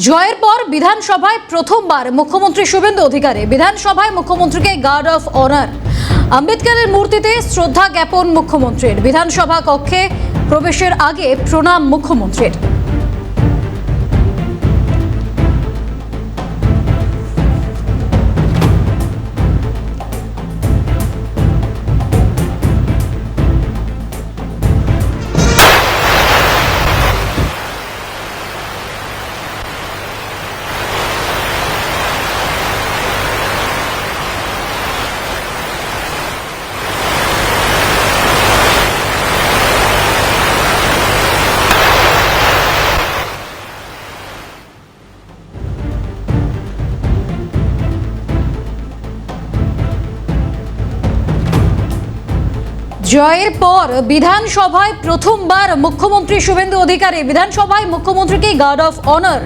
জয়ের পর বিধানসভায় প্রথমবার মুখ্যমন্ত্রী শুভেন্দু অধিকারী বিধানসভায় মুখ্যমন্ত্রীকে গার্ড অফ অনার। আম্বেদকরের মূর্তিতে শ্রদ্ধা জ্ঞাপন মুখ্যমন্ত্রীর। বিধানসভা কক্ষে প্রবেশের আগে প্রণাম মুখ্যমন্ত্রীর। জয়ের পর বিধানসভায় প্রথমবার মুখ্যমন্ত্রী শুভেন্দু অধিকারী বিধানসভায় মুখ্যমন্ত্রীকে guard of honour.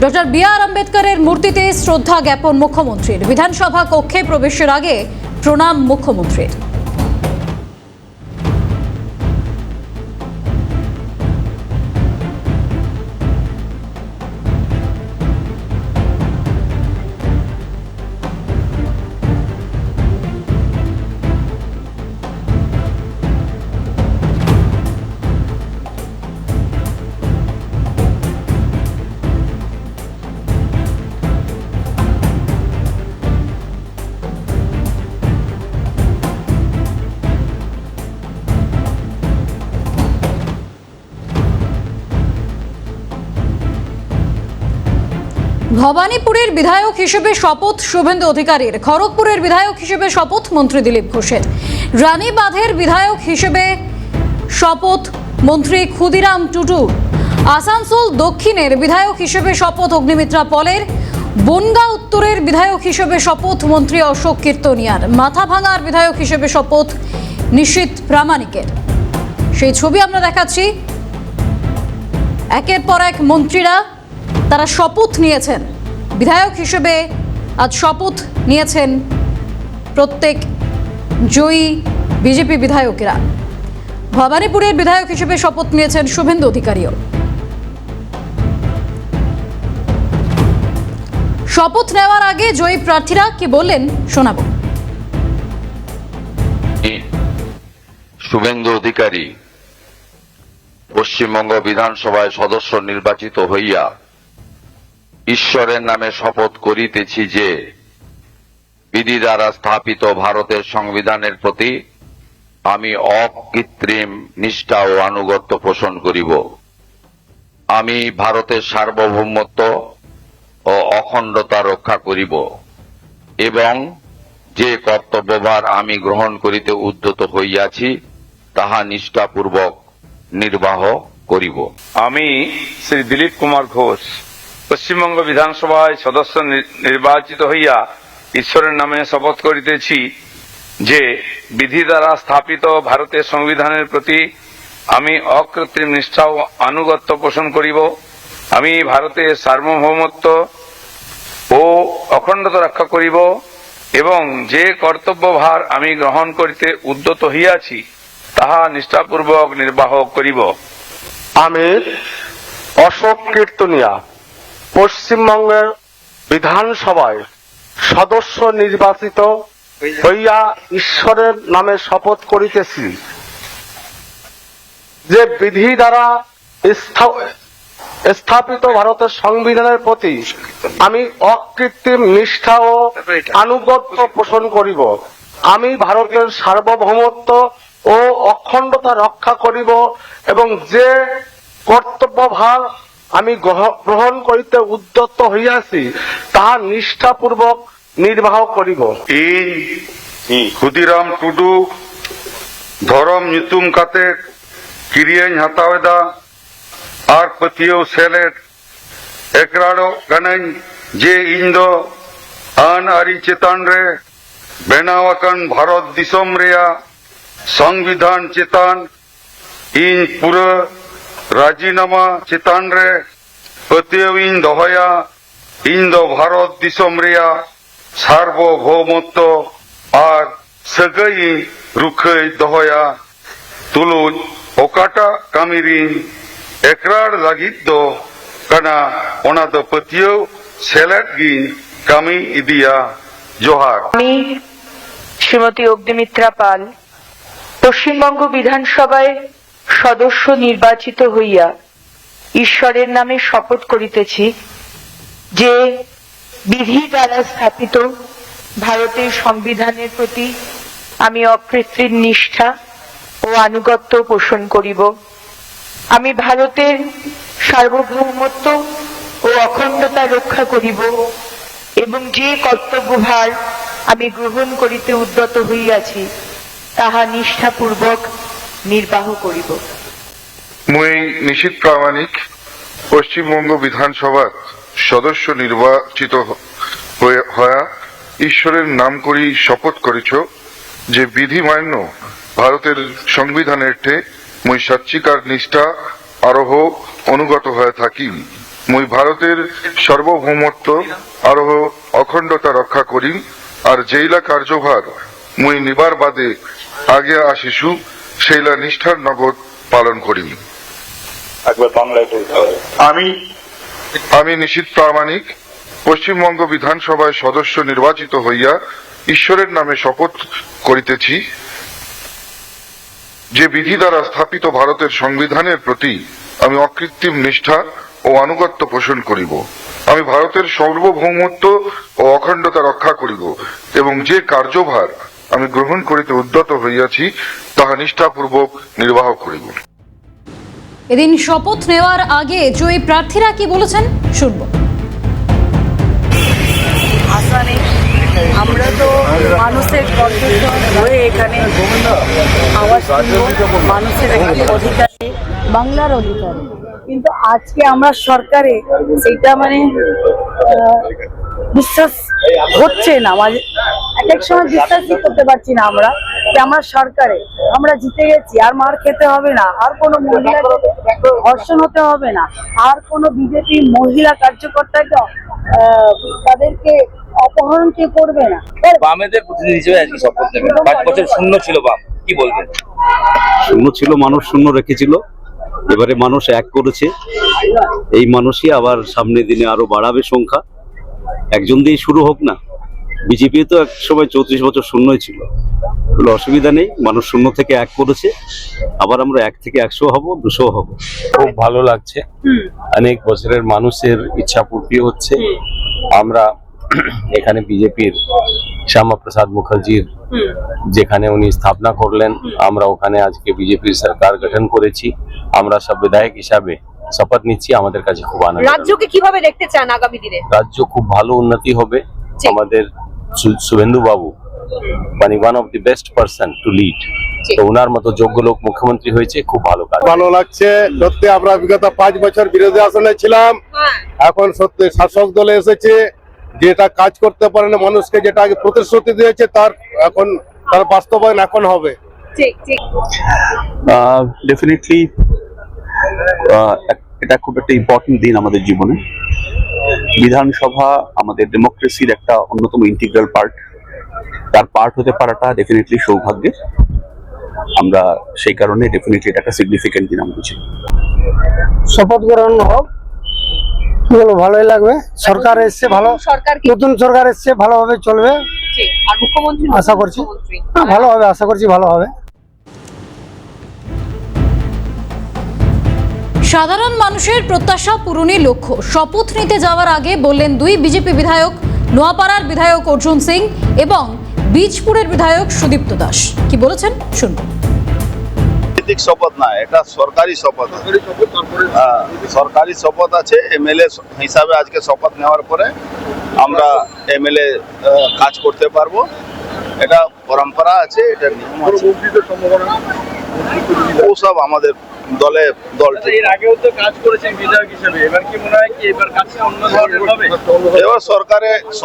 Doctor B R. আম্বেদকরের মূর্তিতে শ্রদ্ধা জ্ঞাপন মুখ্যমন্ত্রীর। বিধানসভা কক্ষে প্রবেশের আগে প্রণাম মুখ্যমন্ত্রীর। ভবানীপুরের বিধায়ক হিসেবে শপথ শুভেন্দু অধিকারীর। খড়গপুরের বিধায়ক হিসেবে শপথ মন্ত্রী দিলীপ ঘোষের। রানীবাঁধের বিধায়ক হিসেবে শপথ মন্ত্রী ক্ষুদিরাম টুডুর। আসানসোল দক্ষিণের বিধায়ক হিসেবে শপথ অগ্নিমিত্রা পলের। বনগাঁ উত্তরের বিধায়ক হিসেবে শপথ মন্ত্রী অশোক কীর্তনিয়ার। মাথাভাঙার বিধায়ক হিসেবে শপথ নিশীথ প্রামাণিকের। সেই ছবি আমরা দেখাচ্ছি। একের পর এক মন্ত্রীরা তারা শপথ নিয়েছেন। বিধায়ক হিসেবে আজ শপথ নিয়েছেন প্রত্যেক জয়ী বিজেপি বিধায়কেরা। ভবানীপুরের বিধায়ক হিসেবে শপথ নিয়েছেন শুভেন্দু অধিকারীও। শপথ নেওয়ার আগে জয়ী প্রার্থীরা কি বললেন শোনাবো। শুভেন্দু অধিকারী পশ্চিমবঙ্গ বিধানসভায় সদস্য নির্বাচিত হইয়া ঈশ্বরের নামে শপথ করিতেছি যে বিধি দ্বারা স্থাপিত ভারতের সংবিধানের প্রতি আমি অকৃত্রিম নিষ্ঠা ও আনুগত্য পোষণ করিব। আমি ভারতের সার্বভৌমত্ব ও অখণ্ডতা রক্ষা করিব এবং যে কর্তব্যভার আমি গ্রহণ করিতে উদ্যত হইয়াছি তাহা নিষ্ঠাপূর্বক নির্বাহ করিব। আমি শ্রী দিলীপ কুমার ঘোষ পশ্চিমবঙ্গ বিধানসভায় সদস্য নির্বাচিত হইয়া ঈশ্বরের নামে শপথ করিতেছি যে বিধি দ্বারা স্থাপিত ভারতের সংবিধানের প্রতি আমি অকৃত্রিম নিষ্ঠা ও আনুগত্য পোষণ করিব। আমি ভারতের সার্বভৌমত্ব ও অখণ্ডতা রক্ষা করিব এবং যে কর্তব্যভার আমি গ্রহণ করিতে উদ্যত হইয়াছি তাহা নিষ্ঠাপূর্বক নির্বাহ করিব। আমি অশোক কীর্তনিয়া পশ্চিমবঙ্গের বিধানসভায় সদস্য নির্বাচিত হইয়া ঈশ্বরের নামে শপথ করিতেছি যে বিধি দ্বারা স্থাপিত ভারতের সংবিধানের প্রতি আমি অকৃত্রিম নিষ্ঠা ও আনুগত্য পোষণ করিব। আমি ভারতের সার্বভৌমত্ব ও অখণ্ডতা রক্ষা করিব এবং যে কর্তব্যভার আমি গ্রহণ করিতে উদ্যত হইয়াছি তাহা নিষ্ঠাপূর্বক নির্বাহ করিব। ᱤᱧ ᱠᱷᱩᱫᱤᱨᱟᱢ ᱴᱩᱰᱩ ᱫᱷᱚᱨᱚᱢ ᱧᱩᱛᱩᱢ ᱠᱟᱛᱮ ᱠᱤᱨᱤᱭᱟᱹᱧ ᱦᱟᱛᱟᱣᱮᱫᱟ ᱟᱨ ᱯᱟᱹᱛᱭᱟᱹᱣ ᱥᱮᱞᱮᱫ ᱮᱠᱨᱟᱲᱚᱜ ᱠᱟᱹᱱᱟᱹᱧ ᱡᱮ ᱤᱧ ᱫᱚ ᱟᱹᱱ ᱟᱹᱨᱤ ᱪᱮᱛᱟᱱ ᱨᱮ ᱵᱮᱱᱟᱣ ᱟᱠᱟᱱ ᱵᱷᱟᱨᱚᱛ ᱫᱤᱥᱚᱢ ᱨᱮᱭᱟᱜ সংবিধান চেতন ᱤᱧ ᱯᱩᱨᱟᱹ রাজিনামা চেতন রে পাতিয়াও ইন দহয়া ইন দ ভারত দিশম রিয়া সার্বভৌমত্ব আর সগৈ রুখৈ দহয়া তুলুজ ওকাটা কামিরিন একরার লাগিত দ ᱠᱟᱱᱟ ᱚᱱᱟ ᱫᱚ ᱯᱟᱹᱛᱭᱟᱹᱣ ᱥᱮᱞᱮᱫ ᱜᱤᱧ ᱠᱟᱹᱢᱤ ᱤᱫᱤᱭᱟ ᱡᱚᱦᱟᱨ। আমি শ্রীমতী অগ্নিমিত্রা পাল পশ্চিমবঙ্গ বিধানসভায় সদস্য নির্বাচিত হইয়া ঈশ্বরের নামে শপথ করিতেছি যে বিধি দ্বারা স্থাপিত ভারতের সংবিধানের প্রতি আমি অকৃত্রিম নিষ্ঠা ও আনুগত্য পোষণ করিব। আমি ভারতের সার্বভৌমত্ব ও অখণ্ডতা রক্ষা করিব এবং যে কর্তব্যভার আমি গ্রহণ করিতে উদ্যত হইয়াছি তাহা নিষ্ঠাপূর্বক নির্বাহ করিব। মুই নিশীথ প্রামাণিক পশ্চিমবঙ্গ বিধানসভার সদস্য নির্বাচিত হয়া ঈশ্বরের নাম করি শপথ করিছ যে বিধি মান্য ভারতের সংবিধানের ঠে মুই সচ্চিকার নিষ্ঠা আরোহ অনুগত হয়ে থাকি। মুই ভারতের সার্বভৌমত্ব আরোহ অখণ্ডতা রক্ষা করি আর যেইলা কার্যভার মুই নিবার বাদে আগে আসিছু সেইলা নিষ্ঠার নগদ পালন করি। আমি নিশীথ প্রামাণিক পশ্চিমবঙ্গ বিধানসভায় সদস্য নির্বাচিত হইয়া ঈশ্বরের নামে শপথ করিতেছি যে বিধি দ্বারা স্থাপিত ভারতের সংবিধানের প্রতি আমি অকৃত্রিম নিষ্ঠা ও আনুগত্য পোষণ করিব। আমি ভারতের সার্বভৌমত্ব ও অখণ্ডতা রক্ষা করিব এবং যে কার্যভার আমি গ্রহণ করিতে উদ্যত হইয়াছি তাহা নিষ্ঠাপূর্বক নির্বাহ করিব। এদিন শপথ নেওয়ার আগে জয়ী প্রার্থীরা কি বলেছেন শুনবো। আশা নেই, আমরা তো মানুষের কণ্ঠস্বর হয়ে এখানে আওয়াজ তুলব, মানুষের অধিকার, বাংলার অধিকার। কিন্তু আজকে আমরা সরকারে সেটা বিশ্বাস হচ্ছে না, এক এক সময় বিশ্বাসই করতে পারছি না আমরা যে আমরা সরকারে আমরা জিতে গেছি, আর মার খেতে হবে না, আর কোনো মহিলাকে ধর্ষণ হতে হবে না, আর কোনো বিজেপি মহিলা কার্যকর্তাকে তাদেরকে অপহরণ কে করবে না। বামেদের প্রতিনিধি হিসেবে আজকে শপথ নেবেন। 5 বছর শূন্য ছিল বাম, কি বলবেন? শূন্য ছিল, মানুষ শূন্য রেখেছিল, এবারে মানুষ এক করেছে। এই মানুষই আবার সামনের দিনে আরো বাড়াবে সংখ্যা। একজন দিয়ে শুরু হোক না, বিজেপি তো এক সময় 34 বছর শূন্যই ছিল, কোনো অসুবিধা নেই। মানুষ শূন্য থেকে এক করেছে, আবার আমরা 1 থেকে 100 হব, 200 হব। খুব ভালো লাগছে, অনেক বছরের মানুষের ইচ্ছা পূর্তি হচ্ছে। আমরা এখানে বিজেপির শ্যামা প্রসাদ মুখার্জির যেখানে উনি স্থাপনা করলেন, আমরা ওখানে আজকে বিজেপির সরকার গঠন করেছি। আমরা সব বিধায়ক হিসাবে শপথ নিচ্ছি, আমাদের কাছে খুব আনন্দ। রাজ্যকে কিভাবে দেখতে চান আগামী দিনে? রাজ্য খুব ভালো উন্নতি হবে। আমাদের শুভেন্দু বাবু মানে one of the best person to lead, তো ওনার মতো যোগ্য লোক মুখ্যমন্ত্রী হয়েছে, খুব ভালো কাজ। ভালো লাগছে সত্যি। আমরা বিগত 5 বছর বিরোধী আসনে ছিলাম, এখন সত্যি শাসক দলে এসেছে, যেটা কাজ করতে পারে না মানুষকে, যেটা আগে প্রতিশ্রুতি দিয়েছে তার এখন তার বাস্তবায়ন এখন হবে। ঠিক ঠিক ডেফিনেটলি এটা খুব একটা ইম্পর্টেন্ট দিন আমাদের জীবনে। বিধানসভা আমাদের ডেমোক্রেসির একটা অন্যতম ইন্টিগ্রাল পার্ট, তার পার্ট হতে পারাটা ডেফিনেটলি সৌভাগ্যের। আমরা সেই কারণে ডেফিনেটলি এটা একটা সিগনিফিকেন্ট দিন আমাদের জীবনে। শপথ গ্রহণ হোক, ভালোই লাগবে। সরকার এসছে ভালো, নতুন সরকার এসছে, ভালোভাবে চলবে আর মুখ্যমন্ত্রী আশা করছি। ভালো হবে, আশা করছি ভালো হবে। সাধারণ মানুষের প্রত্যাশা পূরণই লক্ষ্য, শপথ নিতে যাওয়ার আগে বললেন 2 বিজেপি বিধায়ক, নোয়াপাড়ার বিধায়ক অর্জুন সিং এবং বীজপুরের বিধায়ক সুদীপ্ত দাস। কি বলেছেন শুনুন। শপথ না, এটা সরকারি শপথ। সরকারি শপথ আছে। এমএলএ হিসাবে আজকে শপথ নেওয়ার পরে আমরা এমএলএ কাজ করতে পারবো, এটা পরম্পরা আছে, এটা নিয়ম আছে। ওসব আমাদের দলে দল এর আগেও তো কাজ করেছেন বিধায়ক হিসেবে, এবার কি মনে হয় কি এবার কাজটা অন্য ধরনের হবে? এবার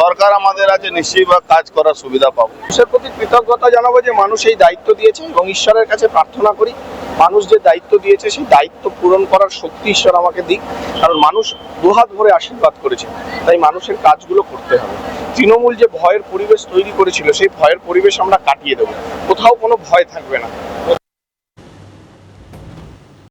সরকার আমাদের আছে, নিশ্চয়ই কাজ করার সুবিধা পাবো। মানুষের প্রতি কৃতজ্ঞতা জানাবো যে মানুষ এই দায়িত্ব দিয়েছে, এবং ঈশ্বরের কাছে প্রার্থনা করি মানুষ যে দায়িত্ব দিয়েছে সেই দায়িত্ব পূরণ করার শক্তি ঈশ্বর আমাকে দিক, কারণ মানুষ দুহাত ভরে আশীর্বাদ করেছে, তাই মানুষের কাজগুলো করতে হবে। তৃণমূল যে ভয়ের পরিবেশ তৈরি করেছিল, সেই ভয়ের পরিবেশ আমরা কাটিয়ে দেবো, কোথাও কোনো ভয় থাকবে না।